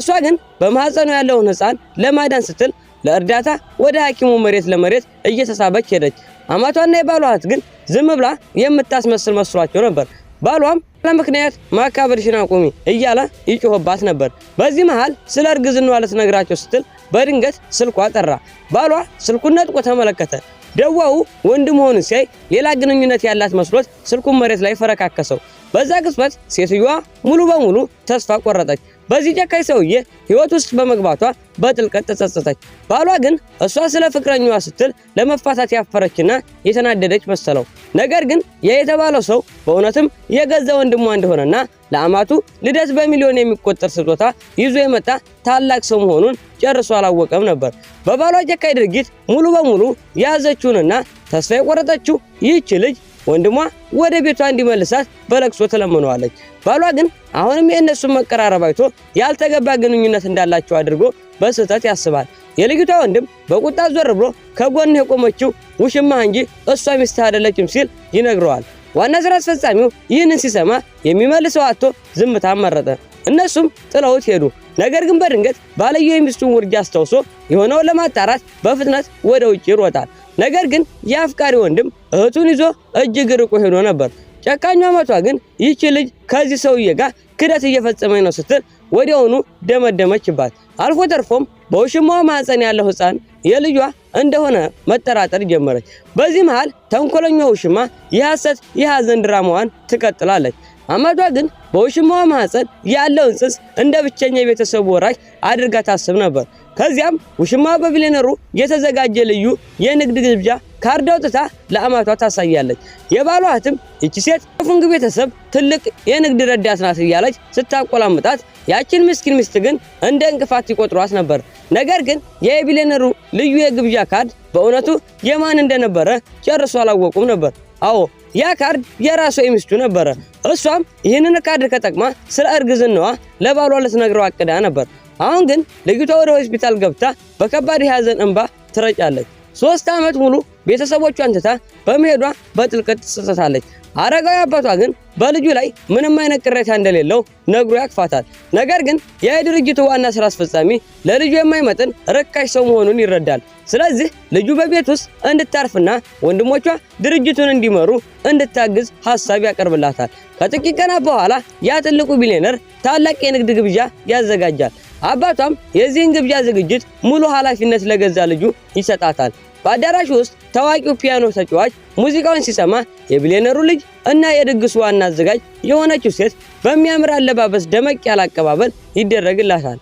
እሷ ግን በማህፀኑ ያለውን ህፃን ለማዳን ስትል ለእርዳታ ወደ ሐኪሙ መሬት ለመሬት እየተሳበች ሄደች። አማቷና የባሏ እህት ግን ዝም ብላ የምታስመስል መስሏቸው ነበር። ባሏም ለምክንያት ማካበድሽን አቁሚ እያለ ይጮህባት ነበር። በዚህ መሃል ስለ እርግዝናዋ ልትነግራቸው ስትል በድንገት ስልኳ ጠራ። ባሏ ስልኩን ነጥቆ ተመለከተ። ደዋው ወንድ መሆኑን ሲያይ ሌላ ግንኙነት ያላት መስሎት ስልኩን መሬት ላይ ፈረካከሰው። በዛ ቅጽበት ሴትዮዋ ሙሉ በሙሉ ተስፋ ቆረጠች። በዚህ ጨካኝ ሰውዬ ህይወት ውስጥ በመግባቷ በጥልቀት ተጸጸተች። ባሏ ግን እሷ ስለ ፍቅረኛዋ ስትል ለመፋታት ያፈረችና የተናደደች መሰለው። ነገር ግን የተባለው ሰው በእውነትም የገዛ ወንድሟ እንደሆነና ለአማቱ ልደት በሚሊዮን የሚቆጠር ስጦታ ይዞ የመጣ ታላቅ ሰው መሆኑን ጨርሶ አላወቀም ነበር። በባሏ ጨካኝ ድርጊት ሙሉ በሙሉ ያዘችውንና ተስፋ የቆረጠችው ይህች ልጅ ወንድሟ ወደ ቤቷ እንዲመልሳት በለቅሶ ተለምነዋለች። ባሏ ግን አሁንም የእነሱን መቀራረብ አይቶ ያልተገባ ግንኙነት እንዳላቸው አድርጎ በስህተት ያስባል። የልጅቷ ወንድም በቁጣ ዞር ብሎ ከጎን የቆመችው ውሽማ እንጂ እሷ ሚስት አይደለችም ሲል ይነግረዋል። ዋና ስራ አስፈጻሚው ይህንን ሲሰማ የሚመልሰው አጥቶ ዝምታ መረጠ። እነሱም ጥለውት ሄዱ። ነገር ግን በድንገት ባልየው የሚስቱን ውርጃ አስታውሶ የሆነውን ለማጣራት በፍጥነት ወደ ውጭ ይሮጣል። ነገር ግን የአፍቃሪ ወንድም እህቱን ይዞ እጅግ ርቆ ሄዶ ነበር። ጨካኟ አማቷ ግን ይህች ልጅ ከዚህ ሰውዬ ጋር ክደት እየፈጸመች ነው ስትል ወዲያውኑ ደመደመችባት። አልፎ ተርፎም በውሽማዋ ማህፀን ያለው ህፃን የልጇ እንደሆነ መጠራጠር ጀመረች። በዚህ መሃል ተንኮለኛዋ ውሽማ የሐሰት የሐዘን ድራማዋን ትቀጥላለች። አማቷ ግን በውሽማዋ ማህፀን ያለውን ጽንስ እንደ ብቸኛ የቤተሰቡ ወራሽ አድርጋ ታስብ ነበር። ከዚያም ውሽማ በቢሊዮነሩ የተዘጋጀ ልዩ የንግድ ግብዣ ካርድ አውጥታ ለአማቷ ታሳያለች። የባሏ እህትም እቺ ሴት የፉንግ ቤተሰብ ትልቅ የንግድ ረዳት ናት እያለች ስታቆላምጣት፣ ያችን ምስኪን ሚስት ግን እንደ እንቅፋት ይቆጥሯት ነበር። ነገር ግን የቢሊዮነሩ ልዩ የግብዣ ካርድ በእውነቱ የማን እንደነበረ ጨርሶ አላወቁም ነበር። አዎ ያ ካርድ የራሷ የሚስቱ ነበረ። እሷም ይህንን ካርድ ከጠቅማ ስለ እርግዝናዋ ለባሏ ልትነግረው አቅዳ ነበር። አሁን ግን ልጅቷ ወደ ሆስፒታል ገብታ በከባድ የሐዘን እንባ ትረጫለች። 3 ዓመት ሙሉ ቤተሰቦቿን ትታ በመሄዷ በጥልቀት ትጸጸታለች። አረጋዊ አባቷ ግን በልጁ ላይ ምንም አይነት ቅሬታ እንደሌለው ነግሮ ያቅፋታል። ነገር ግን የድርጅቱ ዋና ስራ አስፈጻሚ ለልጁ የማይመጥን ርካሽ ሰው መሆኑን ይረዳል። ስለዚህ ልጁ በቤት ውስጥ እንድታርፍና ወንድሞቿ ድርጅቱን እንዲመሩ እንድታግዝ ሐሳብ ያቀርብላታል። ከጥቂት ቀናት በኋላ ያ ትልቁ ቢሊዮነር ታላቅ የንግድ ግብዣ ያዘጋጃል። አባቷም የዚህን ግብዣ ዝግጅት ሙሉ ኃላፊነት ለገዛ ልጁ ይሰጣታል። በአዳራሹ ውስጥ ታዋቂው ፒያኖ ተጫዋች ሙዚቃውን ሲሰማ የቢሊዮነሩ ልጅ እና የድግሱ ዋና አዘጋጅ የሆነችው ሴት በሚያምር አለባበስ ደመቅ ያለ አቀባበል ይደረግላታል።